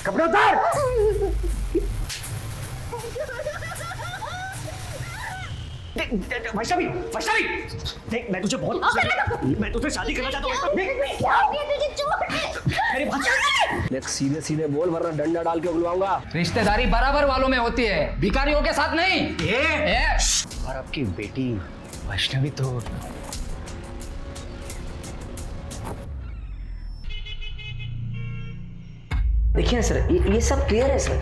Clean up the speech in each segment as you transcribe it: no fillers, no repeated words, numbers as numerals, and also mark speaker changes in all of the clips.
Speaker 1: कपड़े उतार। वैष्णवी, वैष्णवी, देख मैं तुझे मैं तुझसे शादी करना चाहता हूँ। मेरी बात
Speaker 2: देख सीधे सीधे बोल वरना डंडा डाल के उगलवाऊंगा।
Speaker 3: रिश्तेदारी बराबर वालों में होती है, भिखारियों के साथ नहीं।
Speaker 1: और आपकी बेटी वैष्णवी तो
Speaker 2: देखिए सर, ये सब क्लियर है सर।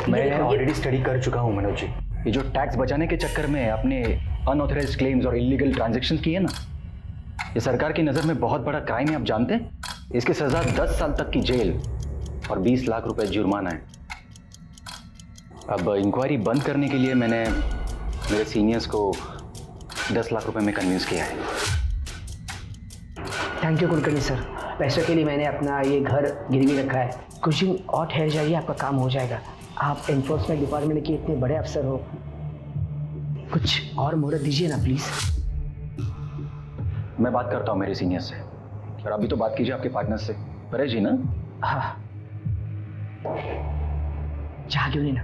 Speaker 1: मैं ऑलरेडी स्टडी कर चुका हूँ मनोज जी। ये जो टैक्स बचाने के चक्कर में आपने अनऑथराइज्ड क्लेम्स और इलीगल ट्रांजैक्शन किए ना, ये सरकार की नज़र में बहुत बड़ा क्राइम है। आप जानते हैं इसकी सज़ा 10 साल तक की जेल और 20 लाख रुपए जुर्माना है। अब इंक्वायरी बंद करने के लिए मैंने मेरे सीनियर्स को 10 लाख रुपए में कन्विंस किया है।
Speaker 2: Thank you Kulkarni sir. पैसों के लिए मैंने अपना ये घर गिरवी रखा है। कुछ दिन और ठहर जाइए, आपका काम हो जाएगा। आप एनफोर्समेंट डिपार्टमेंट के इतने बड़े अफसर हो, कुछ और मोहलत दीजिए ना प्लीज।
Speaker 1: मैं बात करता हूँ मेरे सीनियर से, और अभी तो बात कीजिए आपके पार्टनर से, परेश जी ना।
Speaker 2: हाँ, चाह क्यों नहीं ना।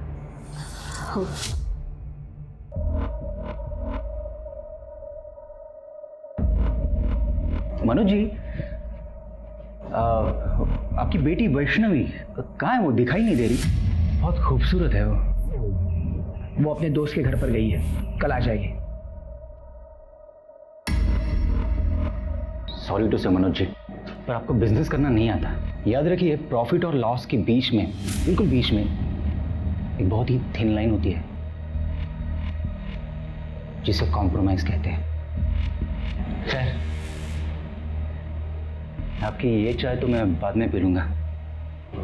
Speaker 1: मनोज जी, आपकी बेटी वैष्णवी कहाँ है? वो दिखाई नहीं दे रही। बहुत खूबसूरत है
Speaker 2: वो अपने दोस्त के घर पर गई है, कल आ जाएगी।
Speaker 1: सॉरी टू से मनोज जी, पर आपको बिजनेस करना नहीं आता। याद रखिए, प्रॉफिट और लॉस के बीच में, बिल्कुल बीच में एक बहुत ही थिन लाइन होती है जिसे कॉम्प्रोमाइज कहते हैं। खैर, आपकी ये चाय तो मैं बाद में पी लूंगा।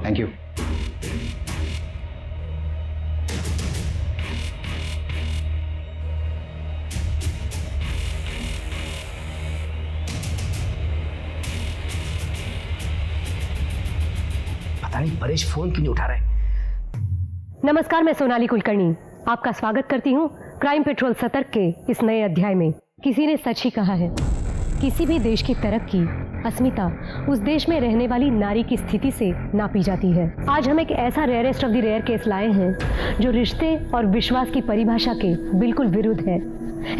Speaker 1: Thank you.
Speaker 2: पता नहीं परेश फोन क्यों नहीं उठा रहे।
Speaker 4: नमस्कार, मैं सोनाली कुलकर्णी आपका स्वागत करती हूँ क्राइम पेट्रोल सतर्क के इस नए अध्याय में। किसी ने सच ही कहा है, किसी भी देश की तरक्की, अस्मिता उस देश में रहने वाली नारी की स्थिति से नापी जाती है। आज हम एक ऐसा rarest of the rare case लाए हैं जो रिश्ते और विश्वास की परिभाषा के बिल्कुल विरुद्ध है।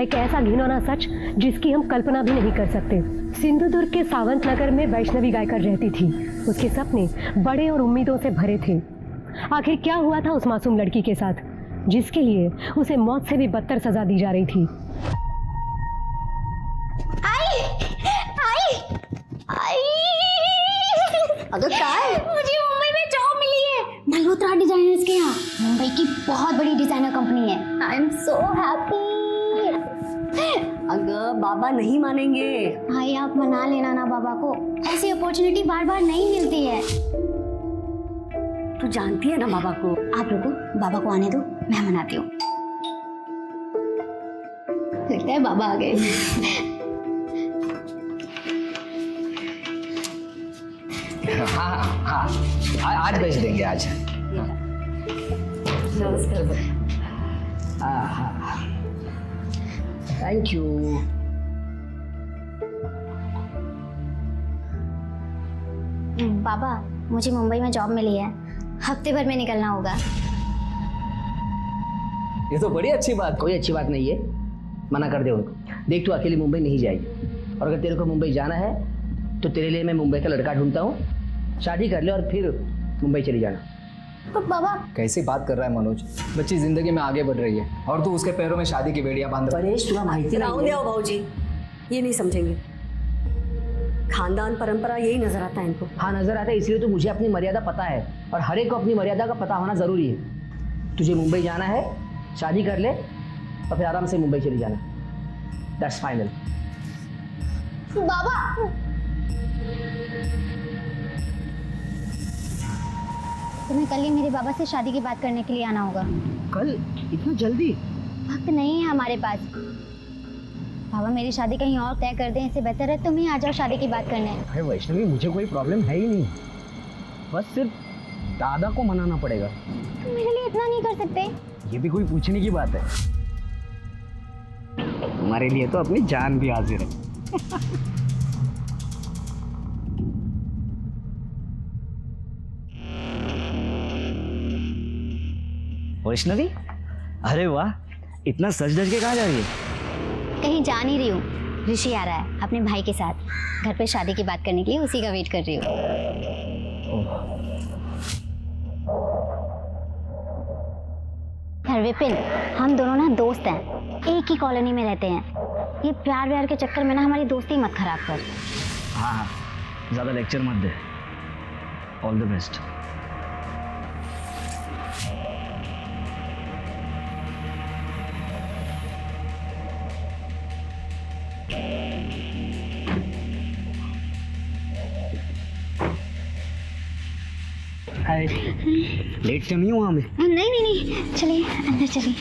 Speaker 4: एक ऐसा घिनौना सच जिसकी हम कल्पना भी नहीं कर सकते। सिंधुदुर्ग के सावंत नगर में वैष्णवी गायकर रहती थी। उसके सपने बड़े और उम्मीदों से भरे थे। आखिर क्या हुआ था उस मासूम लड़की के साथ जिसके लिए उसे मौत से भी बदतर सजा दी जा रही थी?
Speaker 5: अगर काय मुझे मुंबई में जॉब मिली है मल्होत्रा डिजाइनर्स के यहाँ। मुंबई की बहुत बड़ी डिजाइनर कंपनी है। I am so happy.
Speaker 6: अगर बाबा नहीं मानेंगे।
Speaker 5: भाई आप मना लेना ना बाबा को, ऐसी अपॉर्चुनिटी बार बार नहीं मिलती है।
Speaker 6: तू जानती है ना बाबा को।
Speaker 5: आप रुको, बाबा को आने दो, मैं मनाती हूँ। लगता है बाबा आ गए।
Speaker 3: हाँ, आज भेज देंगे आज।
Speaker 6: नमस्कार।
Speaker 2: हाँ, थैंक यू।
Speaker 5: बाबा मुझे मुंबई में जॉब मिली है, हफ्ते भर में निकलना होगा।
Speaker 2: ये तो बड़ी अच्छी बात। कोई अच्छी बात नहीं है, मना कर दे उनको। देख तू अकेली मुंबई नहीं जाएगी, और अगर तेरे को मुंबई जाना है तो तेरे लिए मैं मुंबई का लड़का ढूंढता हूँ। शादी कर ले और फिर मुंबई चली जाना।
Speaker 5: तो बाबा
Speaker 3: कैसी बात कर रहा है मनोज? बच्ची जिंदगी में आगे बढ़ रही है और तू उसके पैरों में शादी की बेड़ियां बांध रहा है।
Speaker 2: परेश तुरा माहिती
Speaker 6: राहु
Speaker 2: नहीं
Speaker 6: दे भाऊजी, ये नहीं समझेंगे। खानदान परंपरा यही नजर आता है इनको।
Speaker 2: हाँ नजर आता है, इसलिए तो मुझे अपनी मर्यादा पता है, और हर एक को अपनी मर्यादा का पता होना जरूरी है। तुझे मुंबई जाना है, शादी कर ले और फिर आराम से मुंबई चली जाना। That's final.
Speaker 5: बाबा तुम्हें कल ही मेरे बाबा से शादी की बात करने के लिए आना होगा।
Speaker 2: कल? इतना जल्दी?
Speaker 5: वक्त नहीं है हमारे पास। बाबा मेरी शादी कहीं और तय कर दें, इससे बेहतर है तुम ही आ जाओ शादी की बात करने।
Speaker 2: अरे वैष्णवी, मुझे कोई प्रॉब्लम है ही नहीं, बस सिर्फ दादा को मनाना पड़ेगा।
Speaker 5: तुम मेरे लिए इतना नहीं कर सकते?
Speaker 2: ये भी कोई पूछने की बात है? तुम्हारे लिए तो अपनी जान भी हाजिर है।
Speaker 7: वैष्णवी, अरे वाह, इतना सज धज के कहाँ जा रही है?
Speaker 5: कहीं जा नहीं रही हूँ, ऋषि आ रहा है अपने भाई के साथ घर पे शादी की बात करने के लिए, उसी का वेट कर रही हूँ। यार विपिन, हम दोनों ना दोस्त हैं, एक ही कॉलोनी में रहते हैं। ये प्यार व्यार के चक्कर में ना हमारी दोस्ती मत खराब कर।
Speaker 7: हाँ हाँ, ज़्यादा लेक्चर मत दे। All the best. Hi, late तो नहीं हुआ हमें?
Speaker 5: नहीं, चलिए अंदर चलिए।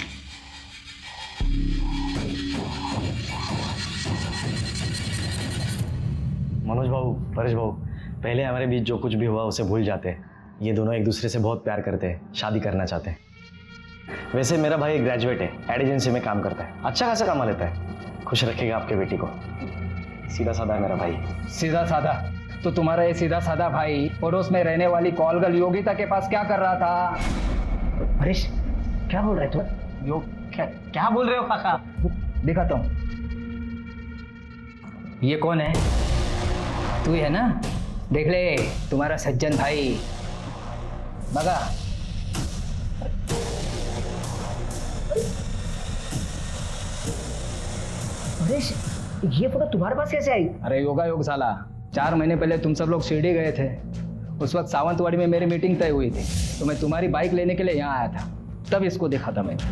Speaker 8: मनोज बाबू, परेश बाबू, पहले हमारे बीच जो कुछ भी हुआ उसे भूल जाते हैं। ये दोनों एक दूसरे से बहुत प्यार करते हैं, शादी करना चाहते हैं। वैसे मेरा भाई ग्रेजुएट है, एड एजेंसी में काम करता है, अच्छा खासा कमा लेता है। खुश रखेगा आपके बेटी को। सीधा साधा है मेरा भाई।
Speaker 3: सीधा साधा? तो तुम्हारा ये सीधा साधा भाई पड़ोस में रहने वाली कॉलगर्ल योगिता के पास क्या कर रहा था?
Speaker 2: हरीश, क्या बोल रहे तुम?
Speaker 3: क्या बोल रहे हो काका? दिखाता हूँ। ये कौन है? तू ही है ना? देख ले, तुम्हारा सज्जन भाई। बगा।
Speaker 2: हरीश, ये फोटो तुम्हारे पास कैसे आई?
Speaker 3: अरे योगा योग साला, 4 महीने पहले तुम सब लोग शिरडी गए थे। उस वक्त सावंतवाड़ी में मेरी मीटिंग तय हुई थी, तो मैं तुम्हारी बाइक लेने के लिए यहाँ आया था, तब इसको देखा था मैंने।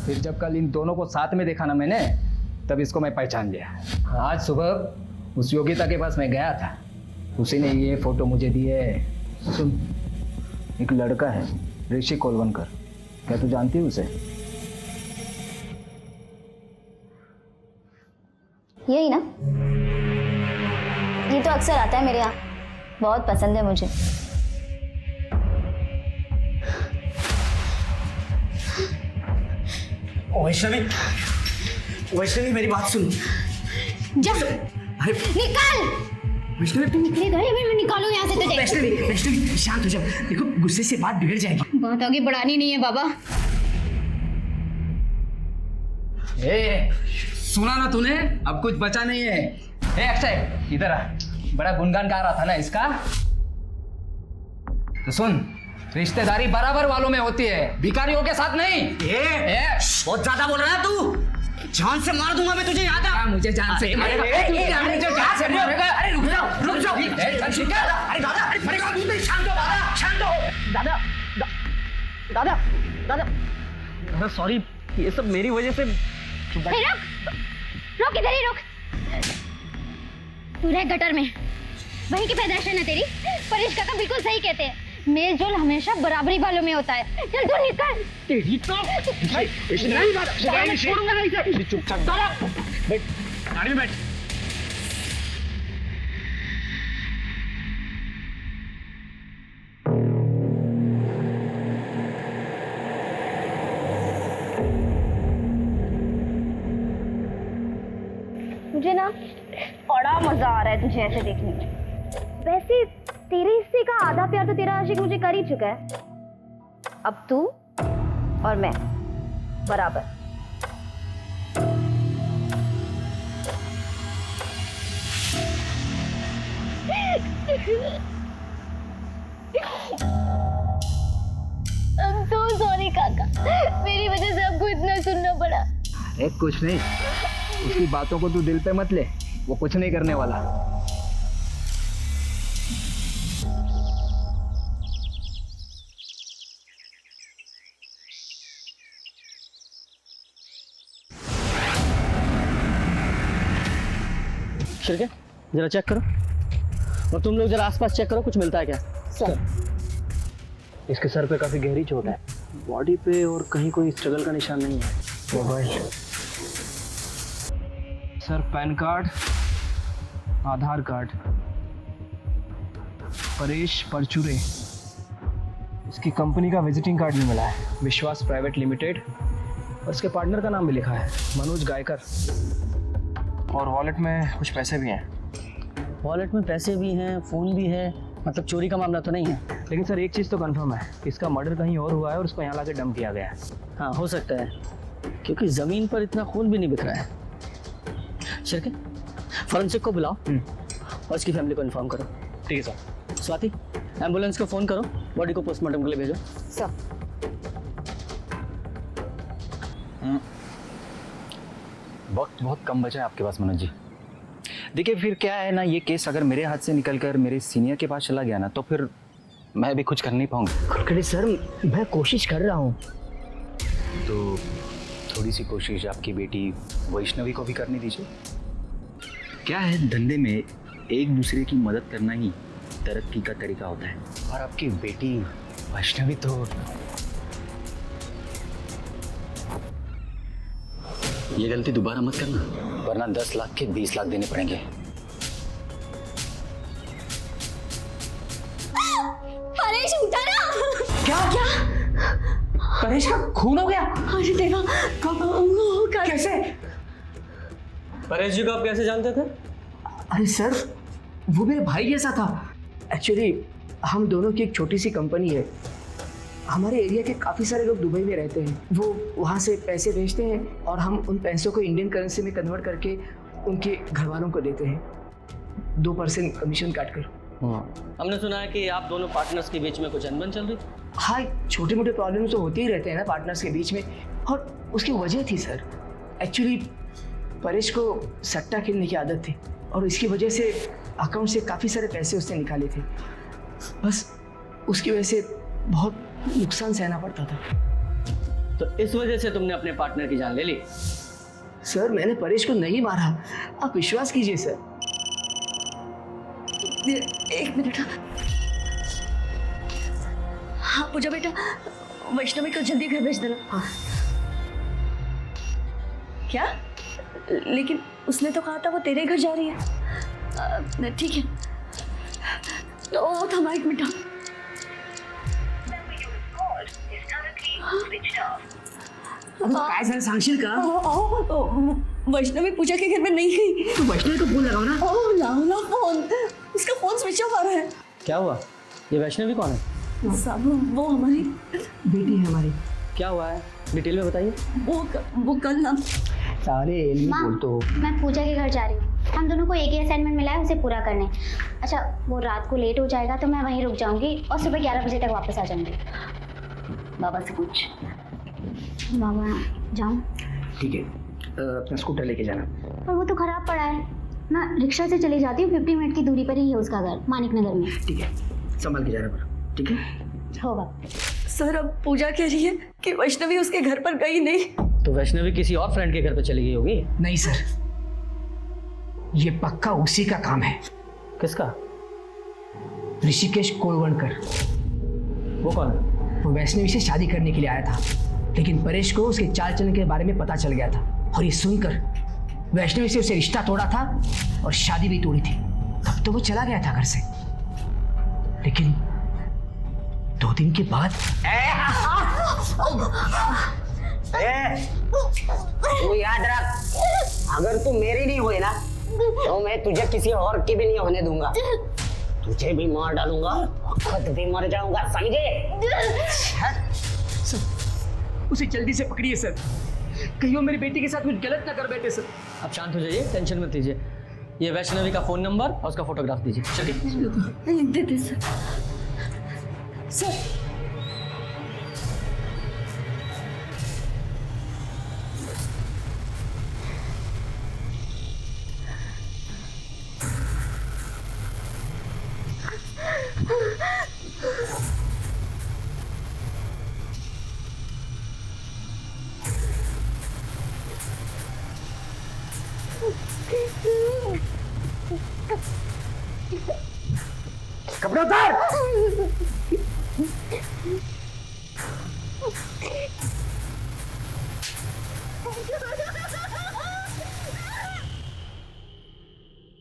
Speaker 3: फिर जब कल इन दोनों को साथ में देखा ना मैंने, तब इसको मैं पहचान लिया। आज सुबह उस योगिता के पास मैं गया था, उसी ने ये फोटो मुझे दी है। सुन, एक लड़का है ऋषि कोलवनकर, क्या तू जानती है उसे?
Speaker 5: यही ना, ये तो अक्सर आता है मेरे यहाँ, बहुत पसंद है मुझे।
Speaker 7: वैष्णवी मेरी बात सुन।
Speaker 5: जा, निकाल।
Speaker 7: वैष्णवी तुम
Speaker 5: निकलेगा या मैं निकालूं यहाँ से तुझे?
Speaker 7: वैष्णवी शांत हो जा, देखो गुस्से से बात बिगड़ जाएगी।
Speaker 5: बात आगे बढ़ानी नहीं है बाबा।
Speaker 3: ए, सुना ना तूने? अब कुछ बचा नहीं है। ए अक्षय, इधर आ। बड़ा गुणगान गा रहा था ना इसका। तो सुन, रिश्तेदारी बराबर वालों में होती है, भिखारियों के साथ नहीं।
Speaker 7: बहुत ज्यादा बोल रहा है तू। जान से मार दूंगा मैं तुझे, याद है?
Speaker 3: मुझे जान से मारेगा। मुझे जान से मारेगा।
Speaker 7: अरे रुक जाओ। अरे दादा, अरे परेशान तू नहीं, शांत हो, शांत हो। दादा सॉरी, ये सब मेरी वजह से।
Speaker 5: रुक इधर ही रुक। तू रह गटर में, वहीं की पैदाइश है ना तेरी। परेश काका बिल्कुल सही कहते हैं, मेल जोल हमेशा बराबरी वालों में होता है। चल तू निकल।
Speaker 7: तेरी तो नहीं बात छोड़ूंगा नहीं इसे। चुपचाप बैठ, गाड़ी में बैठ।
Speaker 5: मुझे ना बड़ा मजा आ रहा है तुझे ऐसे देखने में। वैसे तेरे हिस्से का आधा प्यार तो तेरा आशिक मुझे कर ही चुका है, अब तू और मैं बराबर। I'm so sorry काका, मेरी वजह से आपको इतना सुनना पड़ा।
Speaker 3: अरे कुछ नहीं, उसकी बातों को तू दिल पे मत ले, वो कुछ नहीं करने वाला।
Speaker 7: ठीक है, जरा चेक करो, और तुम लोग जरा आसपास चेक करो, कुछ मिलता है क्या?
Speaker 2: सर, इसके सर पे काफी गहरी चोट है, बॉडी पे और कहीं कोई स्ट्रगल का निशान नहीं है। मोबाइल, सर पैन कार्ड, आधार कार्ड, परेश परचुरे, इसकी कंपनी का विजिटिंग कार्ड भी मिला है, विश्वास प्राइवेट लिमिटेड, और इसके पार्टनर का नाम भी लिखा है, मनोज गायकर, और वॉलेट में कुछ पैसे भी हैं।
Speaker 9: वॉलेट में पैसे भी हैं, फ़ोन भी है, मतलब चोरी का मामला तो नहीं है।
Speaker 2: लेकिन सर एक चीज़ तो कंफर्म है, इसका मर्डर कहीं और हुआ है और उसको यहाँ लाके डंप किया गया है।
Speaker 9: हाँ हो सकता है, क्योंकि ज़मीन पर इतना खून भी नहीं बिखरा है। शिरके, फॉरेंसिक को बुलाओ और उसकी फैमिली को इन्फॉर्म करो।
Speaker 2: ठीक है सर।
Speaker 9: स्वाति, एम्बुलेंस को फ़ोन करो, बॉडी को पोस्टमार्टम के लिए भेजो।
Speaker 5: सर
Speaker 1: वक्त बहुत कम बचा है आपके पास मनोज जी। देखिए फिर क्या है ना, ये केस अगर मेरे हाथ से निकलकर मेरे सीनियर के पास चला गया ना तो फिर मैं भी कुछ कर नहीं पाऊंगा।
Speaker 2: कुलकर्णी सर, मैं कोशिश कर रहा हूँ।
Speaker 1: तो थोड़ी सी कोशिश आपकी बेटी वैष्णवी को भी करने दीजिए। क्या है, धंधे में एक दूसरे की मदद करना ही तरक्की का तरीका होता है। और आपकी बेटी वैष्णवी तो ये गलती दोबारा मत करना, वरना 10 लाख के 20 लाख देने पड़ेंगे।
Speaker 6: परेश उठा ना।
Speaker 2: क्या क्या परेश का खून हो गया?
Speaker 6: अरे देखा
Speaker 2: कैसे?
Speaker 9: परेश जी को आप कैसे जानते थे?
Speaker 2: अरे सर, वो मेरे भाई जैसा था। एक्चुअली हम दोनों की एक छोटी सी कंपनी है। हमारे एरिया के काफ़ी सारे लोग दुबई में रहते हैं। वो वहाँ से पैसे भेजते हैं और हम उन पैसों को इंडियन करेंसी में कन्वर्ट करके उनके घर वालों को देते हैं 2% कमीशन काट कर।
Speaker 9: हमने सुना है कि आप दोनों पार्टनर्स के बीच में कुछ अनबन चल रही।
Speaker 2: हाँ, छोटे मोटे प्रॉब्लम्स तो होते ही रहते हैं ना पार्टनर्स के बीच में, और उसकी वजह थी सर। एक्चुअली परेश को सट्टा खेलने की आदत थी और इसकी वजह से अकाउंट से काफ़ी सारे पैसे उसने निकाले थे। बस उसकी वजह से बहुत नुकसान सहना पड़ता था।
Speaker 9: तो इस वजह से तुमने अपने पार्टनर की जान ले ली?
Speaker 2: सर, मैंने परेश को नहीं मारा, आप विश्वास कीजिए सर।
Speaker 6: एक मिनट। हाँ पूजा बेटा, वैष्णवी को जल्दी घर भेज देना। हाँ। क्या? लेकिन उसने तो कहा था वो तेरे घर जा रही है। ठीक है, तो थमा एक मिनट।
Speaker 2: काय झालं सांगशील का?
Speaker 6: वैष्णवी पूजा के घर में नहीं गई।
Speaker 2: तू वैष्णवी को फोन लगाओ ना।
Speaker 6: लाओ ना फोन, उसका फोन स्विच ऑफ आ रहा है।
Speaker 9: क्या हुआ? ये वैष्णवी कौन है?
Speaker 6: साहब वो हमारी
Speaker 2: बेटी है हमारी।
Speaker 9: क्या हुआ है, डिटेल में बताइए।
Speaker 6: वो कल ना
Speaker 2: सारे एलमी बोल तो।
Speaker 5: मैं पूजा के घर जा रही हूँ। हम दोनों को एक ही असाइनमेंट मिला है, उसे पूरा करने। अच्छा, वो रात को लेट हो जाएगा तो मैं वहीं रुक जाऊंगी और सुबह 11 बजे तक वापस आ जाऊंगी। बाबा से पूछ। बाबा जाऊँ?
Speaker 2: ठीक है, अपना स्कूटर लेके जाना।
Speaker 5: पर वो तो खराब पड़ा है। मैं रिक्शा से चली जाती हूँ, 50 मिनट की दूरी पर ही है उसका घर, मानिक नगर में।
Speaker 2: ठीक है, संभाल के जाना पड़ा। ठीक है,
Speaker 5: होगा।
Speaker 6: सर, अब पूजा कह रही है कि वैष्णवी उसके घर पर गई नहीं।
Speaker 9: तो वैष्णवी किसी और फ्रेंड के घर पे चली गई होगी।
Speaker 2: नहीं सर, ये पक्का उसी का काम है।
Speaker 9: किसका?
Speaker 2: ऋषिकेश कोलवणकर।
Speaker 9: वो कौन है?
Speaker 2: वो वैष्णवी से शादी करने के लिए आया था, लेकिन परेश को उसके चाल चलन के बारे में पता चल गया था और ये सुनकर वैष्णवी से उसे रिश्ता तोड़ा था और शादी भी तोड़ी थी। तब तो वो चला गया था घर से, लेकिन 2 दिन के बाद
Speaker 10: तू याद रख, अगर तू मेरी नहीं हुई ना तो मैं तुझे किसी और की भी नहीं होने दूंगा। तुझे भी मार डालूंगा, खुद भी मर जाऊंगा, समझे?
Speaker 2: उसे जल्दी से पकड़िए सर, कहीं वो मेरी बेटी के साथ कुछ गलत ना कर बैठे सर।
Speaker 9: आप शांत हो जाइए, टेंशन मत लीजिए। ये वैष्णवी का फोन नंबर और उसका फोटोग्राफ दीजिए। चलिए।
Speaker 6: दे सर। सर
Speaker 2: कपड़े उतार।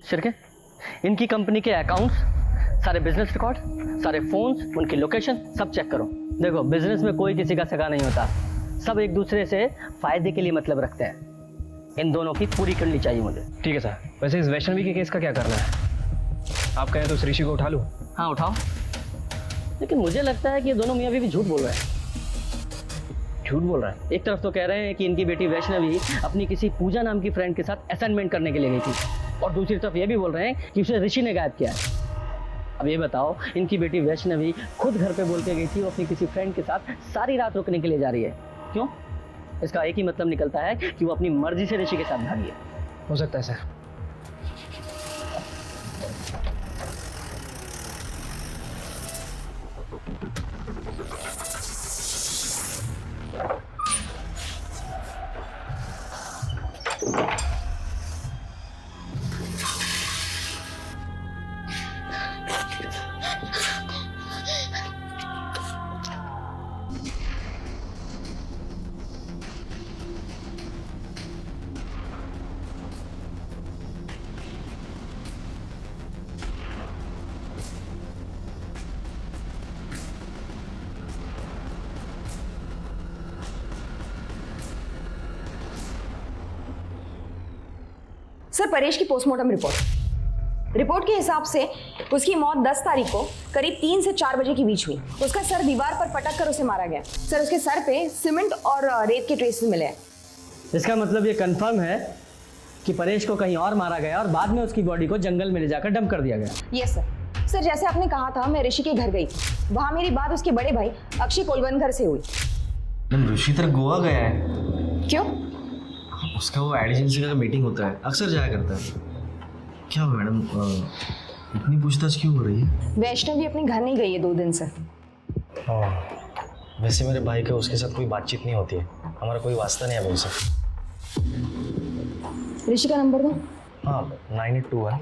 Speaker 9: शिरके, इनकी कंपनी के अकाउंट्स, सारे बिजनेस रिकॉर्ड, सारे फोन्स, उनकी लोकेशन सब चेक करो। देखो, बिजनेस में कोई किसी का सगा नहीं होता, सब एक दूसरे से फायदे के लिए मतलब रखते हैं। इन दोनों की पूरी करनी चाहिए मुझे।
Speaker 3: ठीक है सर। वैसे इस वैष्णवी के केस का क्या करना है?
Speaker 7: आप कहें तो उस ऋषि को उठा लूँ?
Speaker 9: हाँ उठाओ, लेकिन मुझे लगता है कि ये दोनों मियाँ बीवी झूठ बोल रहे हैं।
Speaker 7: झूठ बोल रहा है?
Speaker 9: एक तरफ तो कह रहे हैं कि इनकी बेटी वैष्णवी अपनी किसी पूजा नाम की फ्रेंड के साथ असाइनमेंट करने के लिए गई थी, और दूसरी तरफ ये भी बोल रहे हैं कि उसे ऋषि ने गायब किया है। अब ये बताओ, इनकी बेटी वैष्णवी खुद घर पे बोल के गई थी वो अपनी किसी फ्रेंड के साथ सारी रात रुकने के लिए जा रही है। क्यों? इसका एक ही मतलब निकलता है कि वो अपनी मर्जी से ऋषि के साथ भागी है।
Speaker 7: हो सकता है सर।
Speaker 11: सर, परेश की पोस्टमार्टम रिपोर्ट के हिसाब से उसकी मौत 10 तारीख को करीब 3 से 4 बजे के बीच हुई। उसका सर दीवार पर पटक कर उसे मारा गया। सर, उसके सर पे सीमेंट और रेत के ट्रेसेस मिले हैं।
Speaker 9: इसका मतलब ये कंफर्म है कि परेश को कहीं और मारा गया और बाद में उसकी बॉडी को जंगल में ले जाकर डंप कर दिया गया।
Speaker 11: Yes sir. सर, जैसे आपने कहा था, मैं ऋषि के घर गई थी। वहाँ मेरी बात उसके बड़े भाई अक्षय कोलवनकर से हुई।
Speaker 8: ऋषि तक गोवा गया है?
Speaker 11: क्यों?
Speaker 8: उसका वो एड एजेंसी का मीटिंग होता है, अक्सर जाया करता है। क्या हुआ मैडम, इतनी पूछताछ क्यों हो रही है?
Speaker 11: वैष्णवी अपने घर नहीं गई है 2 दिन से।
Speaker 8: वैसे मेरे भाई का उसके साथ कोई बातचीत नहीं होती है, हमारा कोई वास्ता नहीं है उनसे।
Speaker 11: ऋषि का नंबर दो।
Speaker 8: हाँ, 981।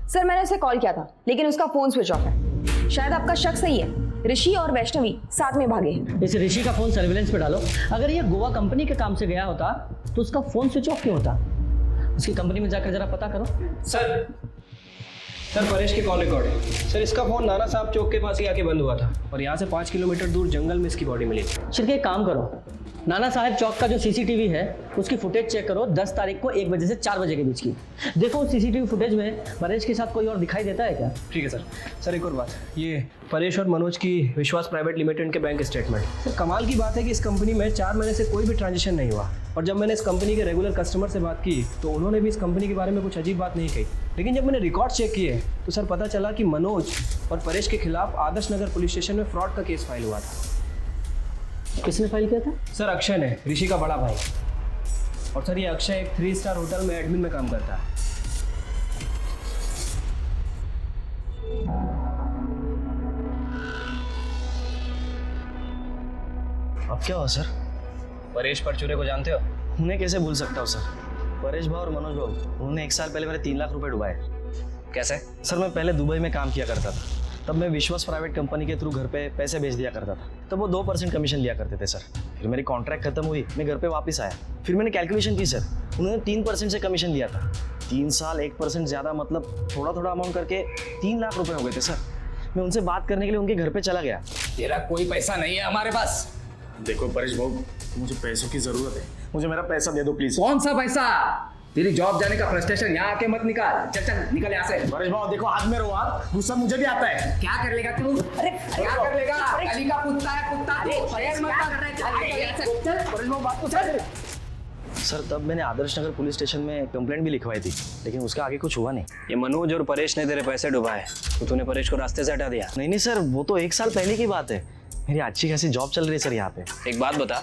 Speaker 11: सर, मैंने उसे कॉल किया था, लेकिन उसका फोन स्विच ऑफ है। शायद आपका शक सही है, ऋषि और वैष्णवी साथ में भागे हैं।
Speaker 9: इस ऋषि का फोन सर्विलेंस पे डालो। अगर ये गोवा कंपनी के काम से गया होता तो उसका फोन स्विच ऑफ क्यों होता? उसकी कंपनी में जाकर जरा पता करो।
Speaker 7: सर, परेश के कॉल रिकॉर्ड है। सर, इसका फोन नाना साहब चौक के पास ही आके बंद हुआ था और यहाँ से 5 किलोमीटर दूर जंगल में इसकी बॉडी मिली थी।
Speaker 9: शिरके, एक काम करो, नाना साहब चौक का जो सीसीटीवी है उसकी फुटेज चेक करो 10 तारीख को 1 बजे से 4 बजे के बीच की। देखो उस सीसीटीवी फुटेज में परेश के साथ कोई और दिखाई देता है क्या?
Speaker 7: ठीक है सर। सर, एक और बात, ये परेश और मनोज की विश्वास प्राइवेट लिमिटेड के बैंक स्टेटमेंट। सर, कमाल की बात है कि इस कंपनी में 4 महीने से कोई भी ट्रांजेक्शन नहीं हुआ, और जब मैंने इस कंपनी के रेगुलर कस्टमर से बात की तो उन्होंने भी इस कंपनी के बारे में कुछ अजीब बात नहीं कही। लेकिन जब मैंने रिकॉर्ड चेक किए तो सर पता चला कि मनोज और परेश के खिलाफ आदर्श नगर पुलिस स्टेशन में फ्रॉड का केस फाइल हुआ था।
Speaker 9: किसने फाइल किया था?
Speaker 7: सर, अक्षय ने, ऋषि का बड़ा भाई। और सर, ये अक्षय एक 3 स्टार होटल में एडमिन में काम करता है।
Speaker 8: अब क्या हुआ सर?
Speaker 7: परेश परचूरे को जानते हो?
Speaker 8: उन्हें कैसे भूल सकता हूँ सर? परेश भाव और मनोज भाव, उन्होंने 1 साल पहले मेरे 3 लाख रुपए डुबाए।
Speaker 7: कैसे?
Speaker 8: सर, मैं पहले दुबई में काम किया करता था, तब मैं विश्वास प्राइवेट कंपनी के थ्रू घर पे पैसे भेज दिया करता था। तब वो 2% कमीशन लिया करते थे सर। फिर मेरी कॉन्ट्रैक्ट खत्म हुई, मैं घर पे वापस आया, फिर मैंने कैलकुलेशन की सर, उन्होंने 3% से कमीशन लिया था। 3 साल 1% ज़्यादा, मतलब थोड़ा थोड़ा अमाउंट करके 3 लाख रुपए हो गए थे सर। मैं उनसे बात करने के लिए उनके घर पे चला गया।
Speaker 3: तेरा कोई पैसा नहीं है हमारे पास।
Speaker 8: देखो परेश भाऊ, मुझे पैसों की जरूरत है, मुझे मेरा पैसा दे दो प्लीज।
Speaker 3: कौन सा पैसा? तेरी जॉब जाने का फ्रस्ट्रेशन यहाँ आके मत निकाल। चल चल निकल यहाँ से।
Speaker 8: परेश भाऊ देखो, हाथ में रहो आप, गुस्सा मुझे भी आता है।
Speaker 3: क्या कर लेगा तू? अरे क्या कर लेगा? अली का कुत्ता है, कुत्ता। परेश मत कर रहा है। चल यहाँ से। चल परेश भाऊ, बात को चल।
Speaker 8: सर, तब मैंने आदर्श नगर पुलिस स्टेशन में कंप्लेंट भी लिखवाई थी, लेकिन उसका आगे कुछ हुआ नहीं।
Speaker 7: ये मनोज और परेश ने तेरे पैसे डुबाए तो तूने परेश को रास्ते से हटा दिया?
Speaker 8: नहीं सर, वो तो 1 साल पहले की बात है। मेरी अच्छी खासी जॉब चल रही है सर यहाँ पे।
Speaker 7: एक बात बता,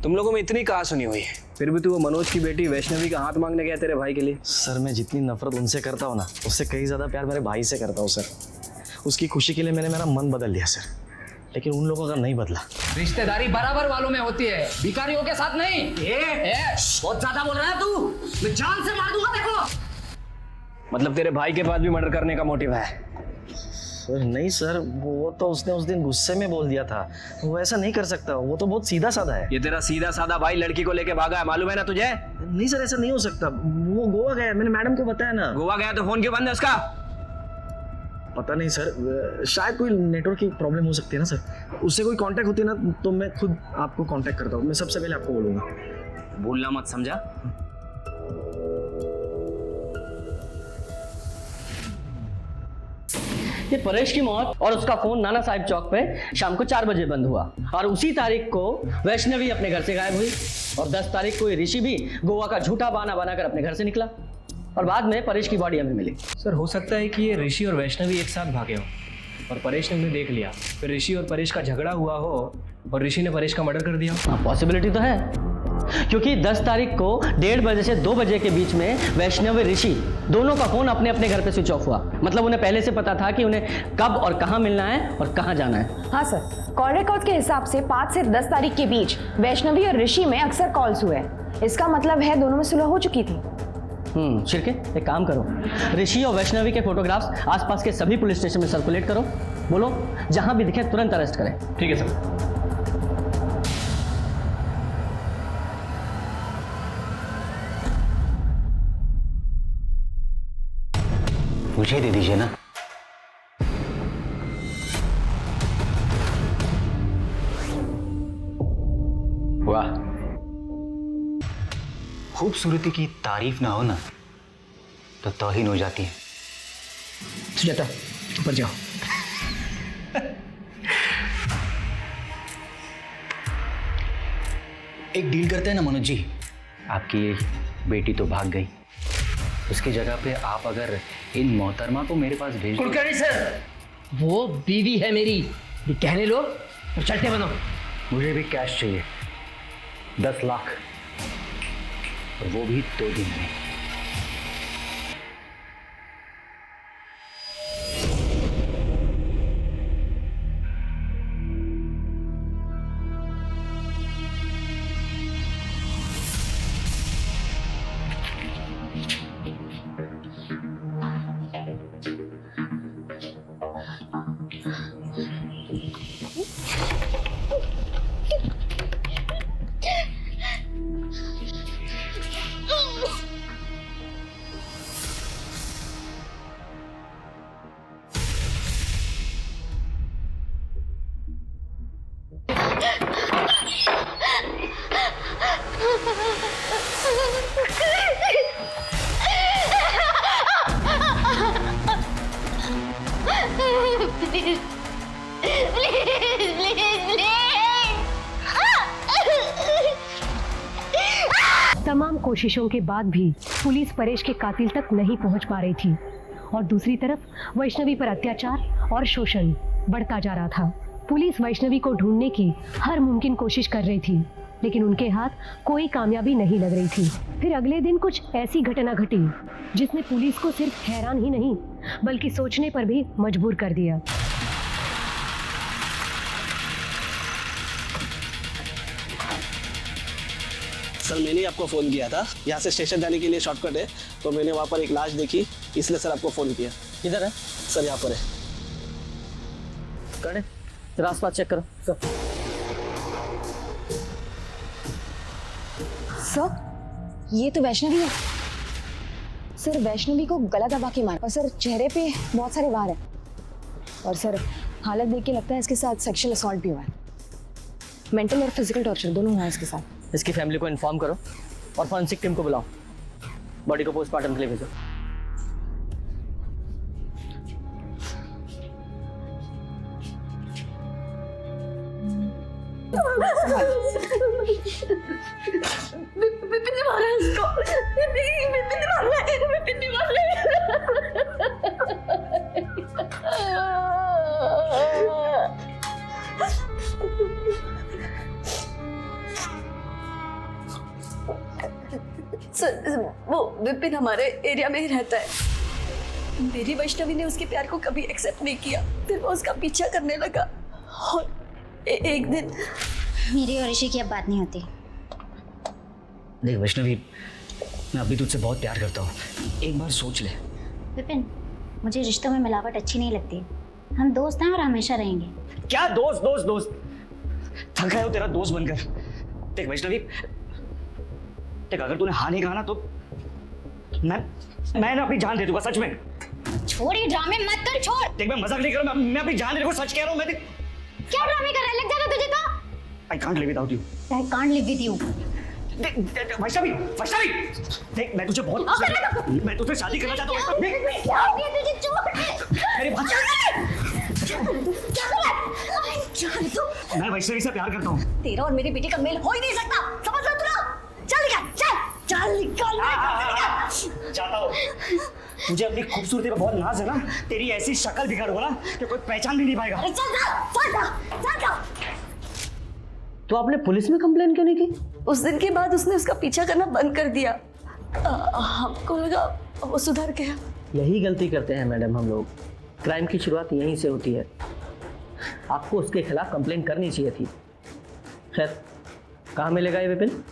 Speaker 7: तुम लोगों में इतनी कहाँ सुनी हुई है, फिर भी तू वो मनोज की बेटी वैष्णवी का हाथ मांगने गया तेरे भाई के लिए?
Speaker 8: सर, मैं जितनी नफरत उनसे करता हूँ ना, उससे कई ज़्यादा प्यार मेरे भाई से करता हूँ सर। उसकी खुशी के लिए मैंने मेरा मन बदल लिया सर, लेकिन उन लोगों का नहीं बदला।
Speaker 3: रिश्तेदारी बराबर वालों में होती है, भिखारियों के साथ नहीं।
Speaker 10: बहुत ज्यादा बोल रहा है तू, मैं जान से मार दूंगा। देखो,
Speaker 7: मतलब तेरे भाई के पास भी मर्डर करने का मोटिव है?
Speaker 8: सर नहीं सर, वो तो उसने उस दिन गुस्से में बोल दिया था, वो ऐसा नहीं कर सकता, वो तो बहुत सीधा साधा है।
Speaker 7: ये तेरा सीधा साधा भाई लड़की को लेके भागा है, मालूम है ना तुझे?
Speaker 8: नहीं सर, ऐसा नहीं हो सकता, वो गोवा गया, मैंने मैडम को बताया ना।
Speaker 7: गोवा गया तो फोन क्यों बंद है उसका?
Speaker 8: पता नहीं सर, शायद कोई नेटवर्क की प्रॉब्लम हो सकती है ना सर। उससे कोई कांटेक्ट होती है ना तो मैं खुद आपको कांटेक्ट करता हूँ, मैं सबसे पहले आपको बोलूँगा।
Speaker 7: भूलना मत, समझा?
Speaker 9: ये परेश की मौत और उसका फोन नाना साहिब चौक पे शाम को 4 बजे बंद हुआ और उसी तारीख को वैष्णवी अपने घर से गायब हुई और 10 तारीख को ये ऋषि भी गोवा का झूठा बहाना बनाकर अपने घर से निकला और बाद में परेश की बॉडी हमें मिली।
Speaker 7: सर हो सकता है कि ये ऋषि और वैष्णवी एक साथ भागे हो और परेश ने उन्हें देख लिया, फिर ऋषि और परेश का झगड़ा हुआ हो और ऋषि ने परेश का मर्डर कर दिया।
Speaker 9: हाँ, पॉसिबिलिटी तो है क्योंकि 10 तारीख को 1:30 बजे से 2 बजे के बीच में वैष्णवी ऋषि दोनों का फोन अपने अपने घर पे स्विच ऑफ हुआ। मतलब उन्हें पहले से पता था कि उन्हें कब और कहाँ मिलना है और कहाँ जाना है।
Speaker 11: हाँ सर, कॉल रिकॉर्ड के हिसाब से 5 से 10 तारीख के बीच वैष्णवी और ऋषि में अक्सर कॉल्स हुए। इसका मतलब है दोनों में सुलह हो चुकी थी।
Speaker 9: शिरके एक काम करो, ऋषि और वैष्णवी के फोटोग्राफ्स आसपास के सभी पुलिस स्टेशन में सर्कुलेट करो। बोलो जहां भी दिखे तुरंत अरेस्ट करें।
Speaker 7: ठीक है सर।
Speaker 1: मुझे दे दीजिए ना। वाह, खूबसूरती की तारीफ ना हो ना तो तौहीन हो जाती है।
Speaker 2: सुजाता ऊपर जाओ।
Speaker 1: एक डील करते हैं ना मनोज जी, आपकी बेटी तो भाग गई, उसकी जगह पे आप अगर इन मोहतरमा को मेरे पास भेज दो।
Speaker 2: कुलकर्णी सर, वो बीवी है मेरी, ये कहने लो और चलते बनो।
Speaker 1: मुझे भी कैश चाहिए 10 लाख, और वो भी 2 दिन में।
Speaker 4: तमाम कोशिशों के बाद भी पुलिस परेश के कातिल तक नहीं पहुंच पा रही थी और दूसरी तरफ वैष्णवी पर अत्याचार और शोषण बढ़ता जा रहा था। पुलिस वैष्णवी को ढूंढने की हर मुमकिन कोशिश कर रही थी, लेकिन उनके हाथ कोई कामयाबी नहीं लग रही थी। फिर अगले दिन कुछ ऐसी घटना घटी जिसने पुलिस को सिर्फ हैरान ही नहीं बल्कि सोचने पर भी मजबूर कर दिया।
Speaker 12: सर मैंने आपको फ़ोन किया था, यहाँ से स्टेशन जाने के लिए शॉर्टकट है, तो मैंने वहाँ पर एक लाश देखी, इसलिए सर आपको फ़ोन किया।
Speaker 9: किधर है?
Speaker 12: सर यहाँ पर है।
Speaker 9: करे फिर आसपास चेक करो।
Speaker 11: सर ये तो वैष्णवी है। सर वैष्णवी को गला दबा के मारा और सर चेहरे पे बहुत सारे वार हैं और सर हालत देख के लगता है इसके साथ सेक्सुअल असॉल्ट भी हुआ है। मेंटल और फिजिकल टॉर्चर दोनों हुआ है इसके साथ।
Speaker 9: इसकी फैमिली को इन्फॉर्म करो और फॉरेंसिक टीम को बुलाओ, बॉडी को पोस्टमार्टम के लिए भेजो।
Speaker 6: विपिन ने मारा इसको। विपिन ने मारा है। विपिन ने मारा है। सर वो विपिन हमारे एरिया में ही रहता है। मेरी वैष्णवी ने उसके प्यार को कभी एक्सेप्ट नहीं किया, फिर वो उसका पीछा करने लगा और एक दिन
Speaker 5: मेरी और ऋषि की अब बात नहीं होती।
Speaker 1: देख वैष्णवी, मैं अभी तुझसे बहुत प्यार करता हूँ, एक बार सोच ले।
Speaker 5: विपिन, मुझे रिश्तों में मिलावट अच्छी नहीं लगती। हम दोस्त हैं और हमेशा रहेंगे।
Speaker 1: क्या दोस्त दोस्त दोस्त? थक गया हो तेरा दोस्त बनकर। देख वैष्णवी, देख अगर तूने हाँ नहीं कहा ना तो मैं ना अपनी जान दे दूंगा, सच में।
Speaker 5: छोड़ ये ड्रामे मत कर, छोड़।
Speaker 1: देख मैं मजाक नहीं कर रहा, मैं अपनी जान दे रहा हूँ, सच कह रहा हूँ। मैं
Speaker 5: क्या ड्रामे कर रहा है? लग जाएगा तुझे तो।
Speaker 1: I can't live without you.
Speaker 5: I can't live with you.
Speaker 1: Vaishnavi, देख मैं तुझे बहुत, मैं तुझसे शादी करना चाहता हूँ।
Speaker 5: तुझे छोड़।
Speaker 10: मेरी बात मैं वैष्णवी से प्यार करता हूँ।
Speaker 6: तेरा और मेरी बेटी का मेल हो ही नहीं सकता, समझ रहा तू ना? चल निकल, चल चल निकल निकल।
Speaker 10: जाता हूँ। तुझे अपनी खूबसूरती पर बहुत नाज है ना, तेरी ऐसी शक्ल बिगाड़ूंगा ना कि कोई पहचान भी नहीं पाएगा।
Speaker 6: अरे चल जा, चल जा, चल जा।
Speaker 9: तो आपने पुलिस में कंप्लेन क्यों नहीं की?
Speaker 6: उस दिन के बाद उसने उसका पीछा करना बंद कर दिया। हमको लगा वो सुधर गया।
Speaker 9: यही गलती करते हैं मैडम हम लोग। क्राइम की शुरुआत यहीं से होती है। आपको उसके खिलाफ कंप्लेन करनी चाहिए थी। खैर, कहाँ मिलेगा ये विपिन?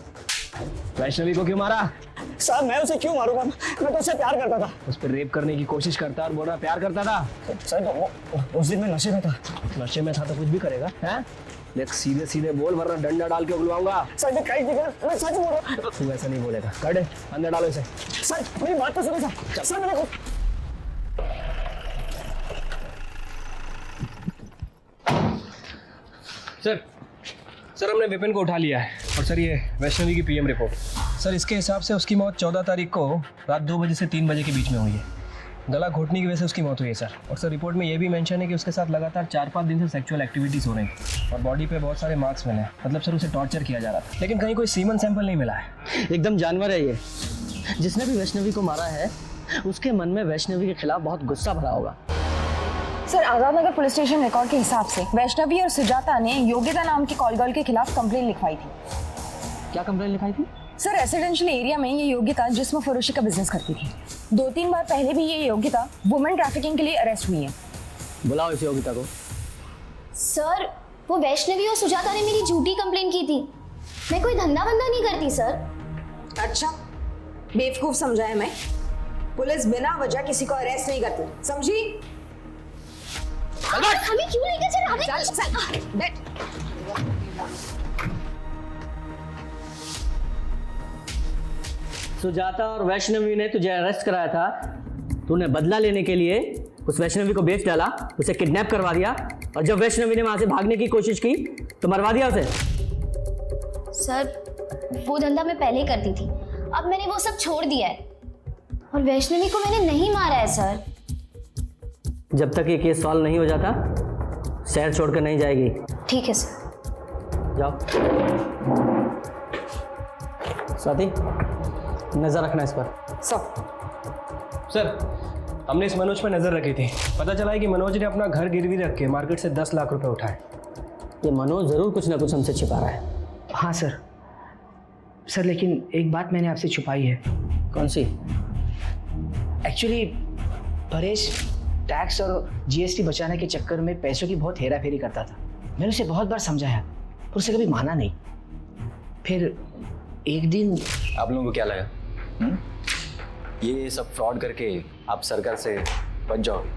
Speaker 7: वैष्णवी को क्यों मारा?
Speaker 10: साहब मैं उसे क्यों मारूंगा? मैं तो उससे प्यार करता था।
Speaker 7: उस पर रेप करने की कोशिश करता और बोल रहा प्यार करता था।
Speaker 10: सर उस दिन मैं नशे में था।
Speaker 7: नशे में था तो कुछ भी करेगा, हैं? देख सीधे सीधे बोल, वरना डंडा डाल के उगलवाऊंगा।
Speaker 10: सर मैं कहीं नहीं, मैं सच बोल रहा हूँ।
Speaker 7: तू ऐसा नहीं बोलेगा। कर दे, अंदर डालो इसे।
Speaker 10: सर मेरी बात तो सुनो सर। सर मेरे को
Speaker 7: सर हमने विपिन को उठा लिया है। और सर ये वैष्णवी की पीएम रिपोर्ट। सर इसके हिसाब से उसकी मौत 14 तारीख को रात 2 बजे से 3 बजे के बीच में हुई है। गला घोटने की वजह से उसकी मौत हुई है सर। और सर रिपोर्ट में ये भी मेंशन है कि उसके साथ लगातार 4-5 दिन से सेक्सुअल एक्टिविटीज़ हो रही थी और बॉडी पे बहुत सारे मार्क्स मिले हैं। मतलब सर उसे टॉर्चर किया जा रहा था, लेकिन कहीं कोई सीमन सैंपल नहीं मिला है।
Speaker 9: एकदम जानवर है ये। जिसने भी वैष्णवी को मारा है उसके मन में वैष्णवी के खिलाफ बहुत गुस्सा भरा होगा।
Speaker 11: Sir Azad Nagar police station record के हिसाब से वैष्णवी और सुजाता ने योगिता नाम की कॉल गर्ल के खिलाफ कंप्लेन लिखवाई थी।
Speaker 9: क्या कंप्लेन लिखाई थी?
Speaker 11: सर रेसिडेंशियल एरिया में ये योगिता जिस्म फरोशी का बिजनेस करती थी। 2-3 बार पहले भी ये योगिता वुमेन ट्रैफिकिंग के लिए अरेस्ट हुई है।
Speaker 9: बुलाओ इस योगिता को।
Speaker 5: सर वो वैष्णवी और सुजाता ने मेरी झूठी कंप्लेन की थी। मैं कोई धंधा वंदा नहीं करती सर।
Speaker 11: अच्छा बेवकूफ समझाया मैं। पुलिस बिना वजह किसी को अरेस्ट नहीं करती, समझी?
Speaker 5: हमें क्यों लेकर चल? हमें
Speaker 11: चल बैठ।
Speaker 9: सुजाता और वैष्णवी ने तुझे अरेस्ट कराया था। तूने बदला लेने के लिए उस वैष्णवी को बेच डाला, उसे किडनैप करवा दिया और जब वैष्णवी ने वहां से भागने की कोशिश की तो मरवा दिया उसे।
Speaker 5: सर वो धंधा मैं पहले करती थी, अब मैंने वो सब छोड़ दिया है और वैष्णवी को मैंने नहीं मारा है सर।
Speaker 9: जब तक ये केस सॉल्व नहीं हो जाता शहर छोड़कर नहीं जाएगी।
Speaker 5: ठीक है सर।
Speaker 9: जाओ। स्वाति नजर रखना इस पर।
Speaker 7: सर हमने इस मनोज पर नजर रखी थी। पता चला है कि मनोज ने अपना घर गिरवी रख के मार्केट से 10 लाख रुपए उठाए।
Speaker 9: ये मनोज जरूर कुछ ना कुछ हमसे छिपा रहा है।
Speaker 2: हाँ सर लेकिन एक बात मैंने आपसे छुपाई है।
Speaker 9: कौन सी?
Speaker 2: एक्चुअली परेश टैक्स और जीएसटी बचाने के चक्कर में पैसों की बहुत हेरा फेरी करता था। मैंने उसे बहुत बार समझाया पर उसे कभी माना नहीं। फिर एक दिन
Speaker 1: आप लोगों को क्या लगा ये सब फ्रॉड करके आप सरकार से बच जाओगे?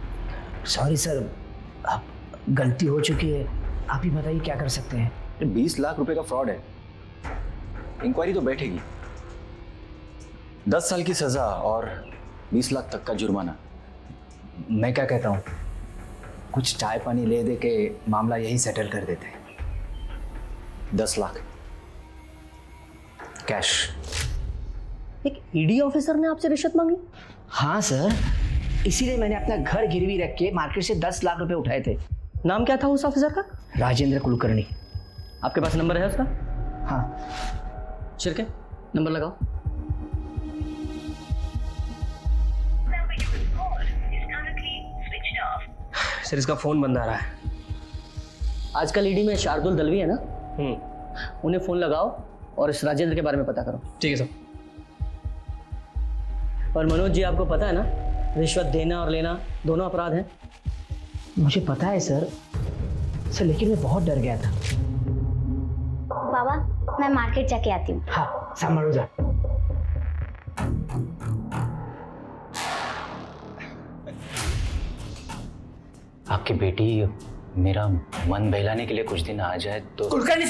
Speaker 2: सॉरी सर, अब गलती हो चुकी है, आप ही बताइए क्या कर सकते हैं।
Speaker 1: 20 लाख रुपए का फ्रॉड है, इंक्वायरी तो बैठेगी। 10 साल की सजा और 20 लाख तक का जुर्माना।
Speaker 3: मैं क्या कहता हूँ, कुछ चाय पानी ले दे के मामला यही सेटल कर देते हैं।
Speaker 1: 10 लाख
Speaker 3: कैश।
Speaker 9: एक ईडी ऑफिसर ने आपसे रिश्वत मांगी?
Speaker 2: हाँ सर, इसीलिए मैंने अपना घर गिरवी रख के मार्केट से 10 लाख रुपए उठाए थे।
Speaker 9: नाम क्या था उस ऑफिसर का?
Speaker 2: राजेंद्र कुलकर्णी।
Speaker 9: आपके पास नंबर है उसका?
Speaker 2: हाँ।
Speaker 9: शिरके नंबर लगाओ।
Speaker 7: सर इसका फोन बंद आ रहा है।
Speaker 9: आजकल ईडी में शार्दुल दलवी है ना, उन्हें फोन लगाओ और इस राजेंद्र के बारे में पता करो।
Speaker 7: ठीक है सर।
Speaker 9: और मनोज जी आपको पता है ना, रिश्वत देना और लेना दोनों अपराध हैं।
Speaker 2: मुझे पता है सर लेकिन मैं बहुत डर गया था।
Speaker 5: बाबा मैं मार्केट जाके आती हूँ।
Speaker 2: हाँ संभालो जा।
Speaker 1: आपकी बेटी मेरा मन बहलाने के लिए कुछ दिन आ जाए तो।
Speaker 2: कुलकर्णी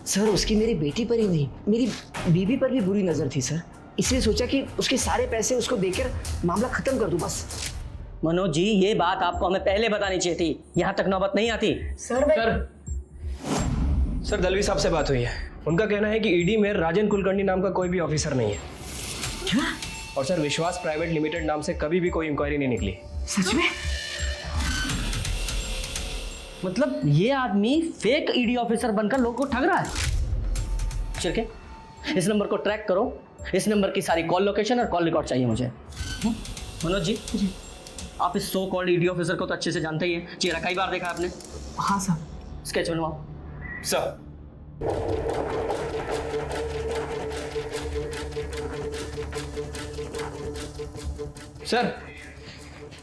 Speaker 2: सर उसकी मेरी बेटी पर ही नहीं मेरी बीवी पर भी बुरी नजर थी सर, इसलिए सोचा कि उसके सारे पैसे उसको देकर मामला खत्म कर दूं बस।
Speaker 9: मनोज जी ये बात आपको हमें पहले बतानी चाहिए थी, यहाँ तक नौबत नहीं आती।
Speaker 7: सर दलवी साहब से बात हुई है। उनका कहना है कि ईडी में राजेंद्र कुलकर्णी नाम का कोई भी ऑफिसर नहीं है।
Speaker 2: क्या?
Speaker 7: और सर विश्वास प्राइवेट लिमिटेड नाम से कभी भी कोई इंक्वायरी नहीं निकली।
Speaker 2: सच में?
Speaker 9: मतलब ये आदमी फेक ईडी ऑफिसर बनकर लोगों को ठग रहा है। चिरके, इस नंबर को ट्रैक करो। इस नंबर की सारी कॉल लोकेशन और कॉल रिकॉर्ड चाहिए मुझे। मनोज जी, आप इस सो कॉल्ड ईडी ऑफिसर को तो अच्छे से जानते ही हैं। चेहरा कई बार देखा आपने।
Speaker 2: हाँ सर।
Speaker 9: स्केच बनवाओ।
Speaker 1: सर।
Speaker 7: सर,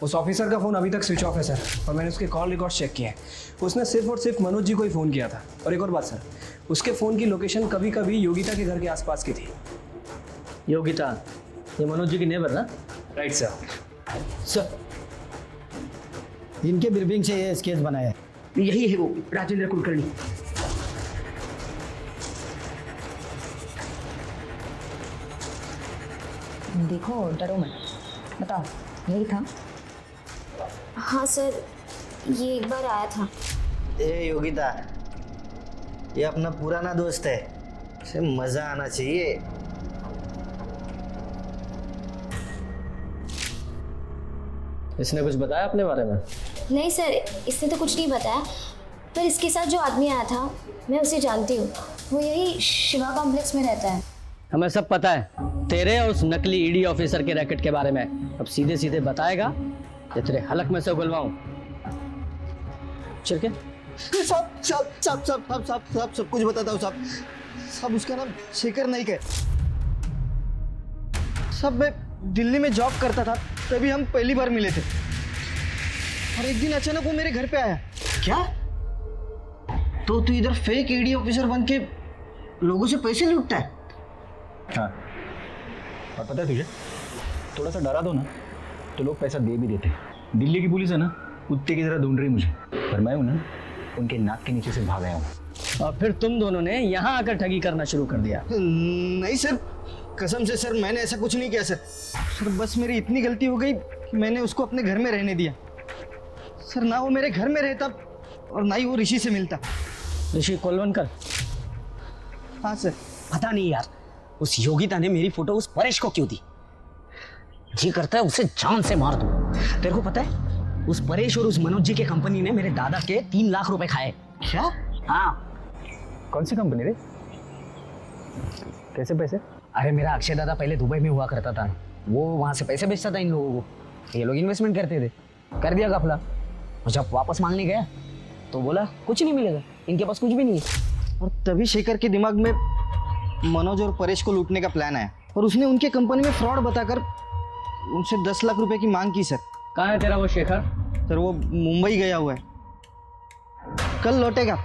Speaker 7: उस ऑफिसर का फ़ोन अभी तक स्विच ऑफ है सर, और मैंने उसके कॉल रिकॉर्ड चेक किए हैं। उसने सिर्फ और सिर्फ मनोज जी को ही फ़ोन किया था। और एक और बात सर, उसके फ़ोन की लोकेशन कभी कभी योगिता के घर के आसपास की थी।
Speaker 9: योगिता, ये मनोज जी की नेबर ना?
Speaker 7: Right sir.
Speaker 3: सर, इनके ब्रीफिंग से ये स्केच बनाया है।
Speaker 2: यही है वो राजेंद्र कुलकर्णी।
Speaker 11: देखो डरो मत, बताओ यही था?
Speaker 5: हाँ सर, ये एक बार आया था।
Speaker 10: ए योगिता, ये अपना पुराना दोस्त है, इसे मजा आना चाहिए।
Speaker 9: इसने कुछ बताया अपने बारे में?
Speaker 5: नहीं सर, इसने तो कुछ नहीं बताया, पर इसके साथ जो आदमी आया था मैं उसे जानती हूँ। वो यही शिवा कॉम्प्लेक्स में रहता है।
Speaker 9: हमें सब पता है तेरे और उस नकली ईडी ऑफिसर के रैकेट के बारे में। अब सीधे सीधे बताएगा या तेरे हलक में से उगलवाऊं? चिरके,
Speaker 10: सब कुछ बताता हूँ साहब। सब उसका नाम शेखर नाइक है। सब मैं दिल्ली में जॉब करता था, तभी हम पहली बार मिले थे। और एक दिन अचानक वो मेरे घर पे आया। क्या? तो तू इधर फेक ईडी ऑफिसर बन के लोगों से पैसे लूटता है?
Speaker 1: हाँ, और पता है तुझे, थोड़ा सा डरा दो ना तो लोग पैसा दे भी देते। दिल्ली की पुलिस है ना, कुत्ते की तरह ढूंढ रही मुझे, पर मैं हूं ना, उनके नाक के नीचे से भाग आया हूँ।
Speaker 9: और फिर तुम दोनों ने यहाँ आकर ठगी करना शुरू कर दिया?
Speaker 10: नहीं सर, कसम से सर, मैंने ऐसा कुछ नहीं किया सर। सर बस मेरी इतनी गलती हो गई कि मैंने उसको अपने घर में रहने दिया। सर ना वो मेरे घर में रहता और ना ही वो ऋषि से मिलता।
Speaker 9: ऋषि कोलवनकर?
Speaker 10: हाँ सर। पता नहीं यार, उस योगिता ने मेरी फोटो उस परेश को क्यों दी? जी करता है उसे जान से मार दूं। तेरे को पता है, उस परेश और उस मनोज जी के कंपनी ने मेरे दादा के 3 लाख रुपए खाए। क्या? हाँ।
Speaker 1: कौन सी कंपनी रे? कैसे पैसे?
Speaker 10: अरे मेरा अक्षय दादा पहले दुबई में हुआ करता था, वो वहां से पैसे बेचता था इन लोगों को। ये लोग इन्वेस्टमेंट करते थे, कर दिया घपला। और जब वापस मांगने गया तो बोला कुछ नहीं मिलेगा, इनके पास कुछ भी नहीं है। और तभी शेखर के दिमाग में मनोज और परेश को लूटने का प्लान आया, और उसने उनके कंपनी में फ्रॉड बताकर उनसे 10 लाख रुपए की मांग की सर।
Speaker 9: कहाँ है तेरा वो शेखर?
Speaker 10: सर वो मुंबई गया हुआ है, कल लौटेगा।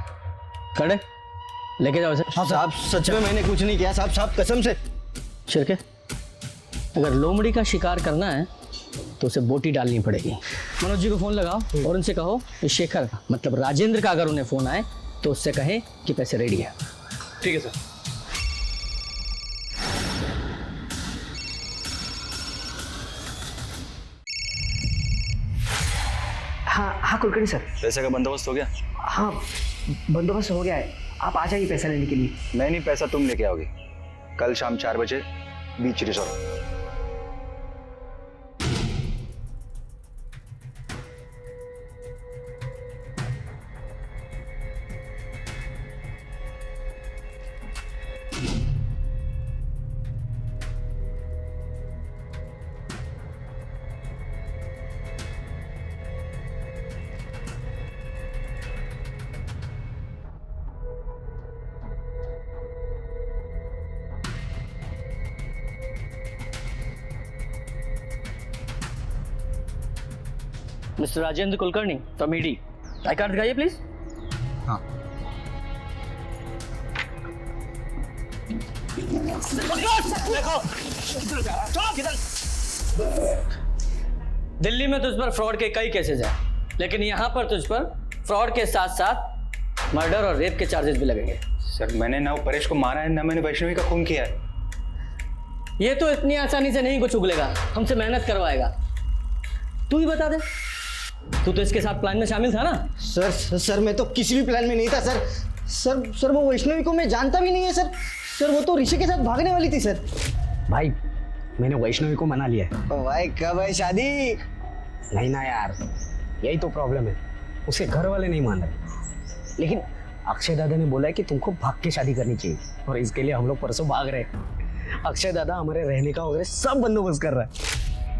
Speaker 9: खड़े लेके जाओ इसे।
Speaker 10: हाँ साहब, सच में मैंने कुछ नहीं किया साहब, साहब कसम से।
Speaker 9: शिरके, अगर लोमड़ी का शिकार करना है तो उसे बोटी डालनी पड़ेगी। मनोज जी को फोन लगाओ और उनसे कहो कि शेखर मतलब राजेंद्र का अगर उन्हें फोन आए तो उससे कहे कि पैसे रेडी है।
Speaker 7: ठीक है सर।
Speaker 2: हाँ कुलकर्णी सर।
Speaker 1: पैसे का बंदोबस्त हो गया?
Speaker 2: हाँ बंदोबस्त हो गया है, आप आ जाइए पैसा लेने के लिए।
Speaker 1: नहीं, पैसा तुम लेके आओगे। कल शाम 4 बजे beach resort.
Speaker 9: Mister Rajendra Kulkarni from ED, I card दिखाइए प्लीज।
Speaker 1: हाँ।
Speaker 9: दिल्ली में तुझ पर फ्रॉड के कई केसेस हैं, लेकिन यहाँ पर तुझ पर फ्रॉड के साथ साथ मर्डर और रेप के चार्जेस भी लगेंगे।
Speaker 1: सर मैंने ना वो परेश को मारा है, ना मैंने वैष्णवी का खून किया है।
Speaker 9: ये तो इतनी आसानी से नहीं कुछ उगलेगा, हमसे मेहनत करवाएगा। तू ही बता दे, तू तो इसके साथ प्लान में शामिल था ना?
Speaker 10: सर मैं तो किसी भी प्लान में नहीं था सर। वो वैष्णवी को मैं जानता भी नहीं है सर। वो तो ऋषि के साथ भागने वाली थी सर। भाई मैंने वैष्णवी को मना लिया है। भाई कब है शादी? नहीं ना यार, यही तो प्रॉब्लम है, उसके घर वाले नहीं मान रहे। लेकिन अक्षय दादा ने बोला है कि तुमको भाग के शादी करनी चाहिए, और इसके लिए हम लोग परसों भाग रहे हैं। अक्षय दादा हमारे रहने का वगैरह सब बंदोबस्त कर रहा है।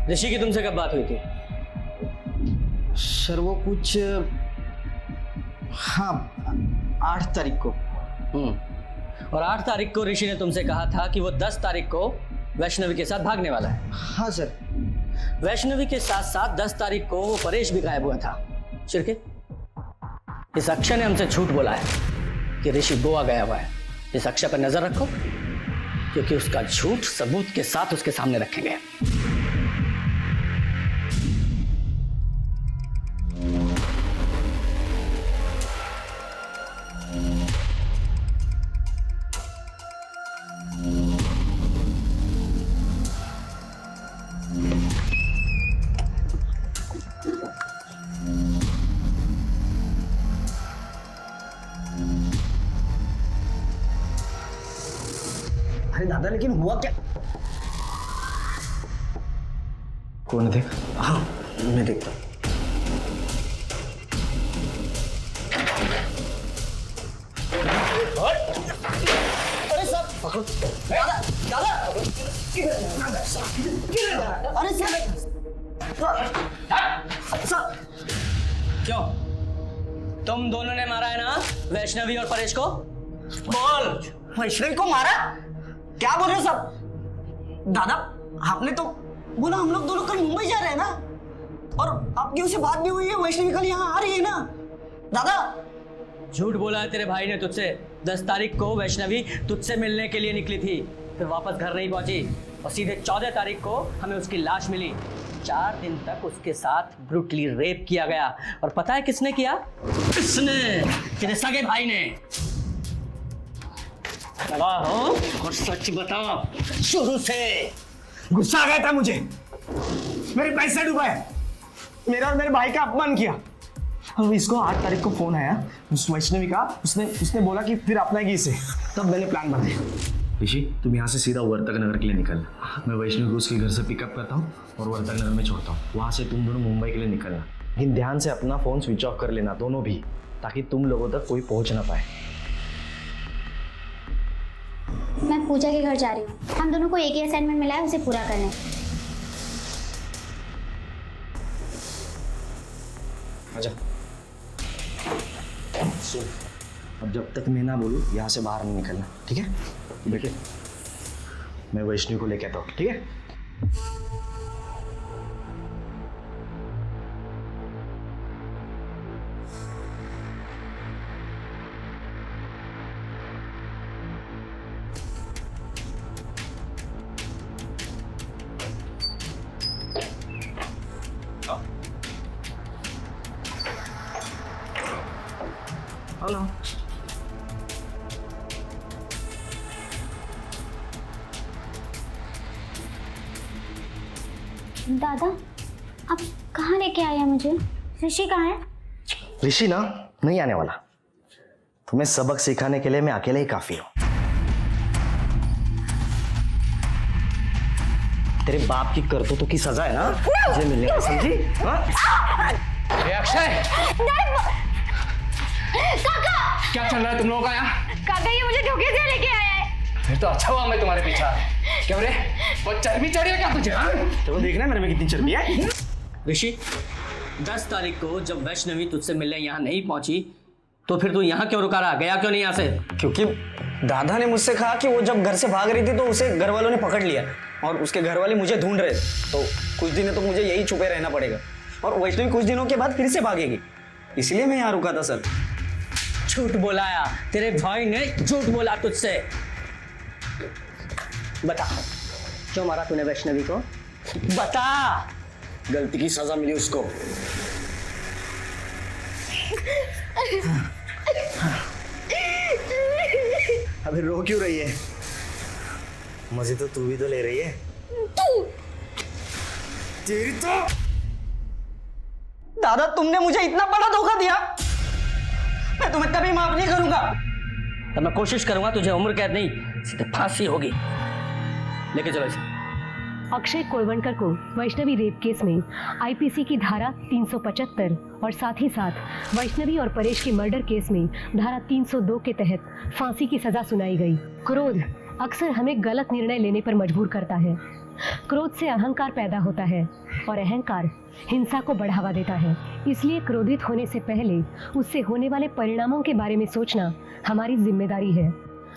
Speaker 9: ऋषि की तुमसे कब बात हुई थी?
Speaker 8: सर वो कुछ, हाँ 8 तारीख को।
Speaker 9: और 8 तारीख को ऋषि ने तुमसे कहा था कि वो 10 तारीख को वैष्णवी के साथ भागने वाला है।
Speaker 8: हाँ सर।
Speaker 9: वैष्णवी के साथ साथ 10 तारीख को वो परेश भी गायब हुआ था। शिरके, इस अक्षय ने हमसे झूठ बोला है कि ऋषि गोवा गया हुआ है। इस अक्षय पर नजर रखो, क्योंकि उसका झूठ सबूत के साथ उसके सामने रखेंगे।
Speaker 10: अरे दादा, लेकिन हुआ क्या?
Speaker 8: कौन देख? हाँ मैं देखता हूँ।
Speaker 10: अरे सब पकड़ो। दादा दादा, अरे सब
Speaker 9: क्यों? तुम दोनों ने मारा है ना वैष्णवी और परेश को?
Speaker 10: बोल, वैष्णवी को मारा? क्या बोल रहे हो सब? दादा, आपने तो बोला हम लोग दोनों कल मुंबई जा रहे हैं ना, और आपकी उससे बात भी हुई है, वैष्णवी कल यहाँ आ रही है ना। दादा
Speaker 9: झूठ बोला है तेरे भाई ने तुझसे। 10 तारीख को वैष्णवी तुझसे मिलने के लिए निकली थी, फिर वापस घर नहीं पहुंची, और सीधे 14 तारीख को हमें उसकी लाश मिली। 4 दिन तक उसके साथ ब्रूटली रेप किया गया। और पता है किसने किया? किसने? तेरे सगे भाई ने। और सच बताओ, शुरू से
Speaker 10: गुस्सा आ गया था मुझे, मेरे पैसे डुबाए, मेरा और मेरे भाई का अपमान किया। अब इसको 8 तारीख को फोन आया उस वैष्णवी का, उसने बोला कि फिर अपनाएगी इसे, तब मैंने प्लान बनाया।
Speaker 8: ऋषि, तुम यहाँ से सीधा वर्तक नगर के लिए निकलना। मैं वैष्णवी को उसके घर से पिकअप करता हूँ और वर्तक नगर में छोड़ता हूँ। वहाँ से तुम दोनों मुंबई के लिए निकलना, लेकिन ध्यान से अपना फोन स्विच ऑफ कर लेना, दोनों भी, ताकि तुम लोगों तक कोई पहुँच ना पाए।
Speaker 5: मैं पूजा के घर जा रही हूँ। हम दोनों को एक ही असाइनमेंट मिला है, उसे पूरा करना है।
Speaker 8: आजा। सुन, अब जब तक मैं ना बोलूँ यहाँ से बाहर नहीं निकलना, ठीक है? बेटे, मैं वैष्णवी को लेके आता हूँ, ठीक है? हेलो।
Speaker 5: दादा, आप कहाँ लेके आए हैं मुझे? ऋषि कहाँ है?
Speaker 8: ऋषि ना नहीं आने वाला। तुम्हें सबक सिखाने के लिए मैं अकेले ही काफी हूँ। तेरे बाप की करतूतों की सजा है ना मुझे मिलने की, समझी?
Speaker 3: अक्षय,
Speaker 5: काका!
Speaker 3: क्या चल रहा है तुम लोगों का यहाँ?
Speaker 5: काका, ये मुझे धोखे से लेके आया है।
Speaker 3: फिर तो अच्छा हुआ मैं तुम्हारे पीछे आ। क्यों रे, वो चर्बी चढ़ी है क्या तुझे?
Speaker 8: तो देखना मेरे में कितनी चर्बी है।
Speaker 9: ऋषि, 10 तारीख को जब वैष्णवी तुझसे मिलने यहाँ नहीं पहुंची, तो फिर तू यहाँ क्यों रुका रहा? गया क्यों नहीं यहाँ से?
Speaker 10: क्योंकि दादा ने मुझसे कहा कि वो जब घर से भाग रही थी तो उसे घर वालों ने पकड़ लिया, और उसके घर वाले मुझे ढूंढ रहे, तो कुछ दिनों तो मुझे यही छुपे रहना पड़ेगा, और वैष्णवी कुछ दिनों के बाद फिर से भागेगी, इसलिए मैं यहाँ रुका था सर।
Speaker 9: झूठ बोलाया, तेरे भाई ने झूठ बोला तुझसे। बता, क्यों मारा तूने वैष्णवी को? बता।
Speaker 8: गलती की सजा मिली उसको। अभी रो क्यों रही है? मजे तो तू भी तो ले रही है। तेरी तो।
Speaker 10: दादा, तुमने मुझे इतना बड़ा धोखा दिया, मैं तुम्हें कभी माफ नहीं करूंगा।
Speaker 9: तब मैं कोशिश करूंगा तुझे उम्र कैद नहीं, सीधे फांसी होगी। लेके चलो इसे।
Speaker 4: अक्षय कोलवणकर को वैष्णवी रेप केस में आईपीसी की धारा 375 और साथ ही साथ वैष्णवी और परेश के मर्डर केस में धारा 302 के तहत फांसी की सजा सुनाई गई। क्रोध अक्सर हमें गलत निर्णय लेने पर मजबूर करता है। क्रोध से अहंकार पैदा होता है और अहंकार हिंसा को बढ़ावा देता है। इसलिए क्रोधित होने से पहले उससे होने वाले परिणामों के बारे में सोचना हमारी जिम्मेदारी है।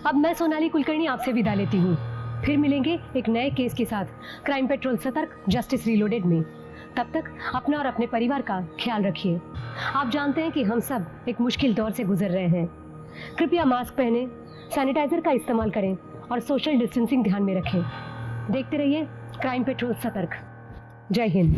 Speaker 4: अब मैं सोनाली कुलकर्णी आपसे विदा लेती हूँ। फिर मिलेंगे एक नए केस के साथ क्राइम पेट्रोल सतर्क जस्टिस रीलोडेड में। तब तक अपना और अपने परिवार का ख्याल रखिए। आप जानते हैं कि हम सब एक मुश्किल दौर से गुजर रहे हैं। कृपया मास्क पहने, सैनिटाइजर का इस्तेमाल करें और सोशल डिस्टेंसिंग ध्यान में रखें। देखते रहिए क्राइम पेट्रोल सतर्क। जय हिंद।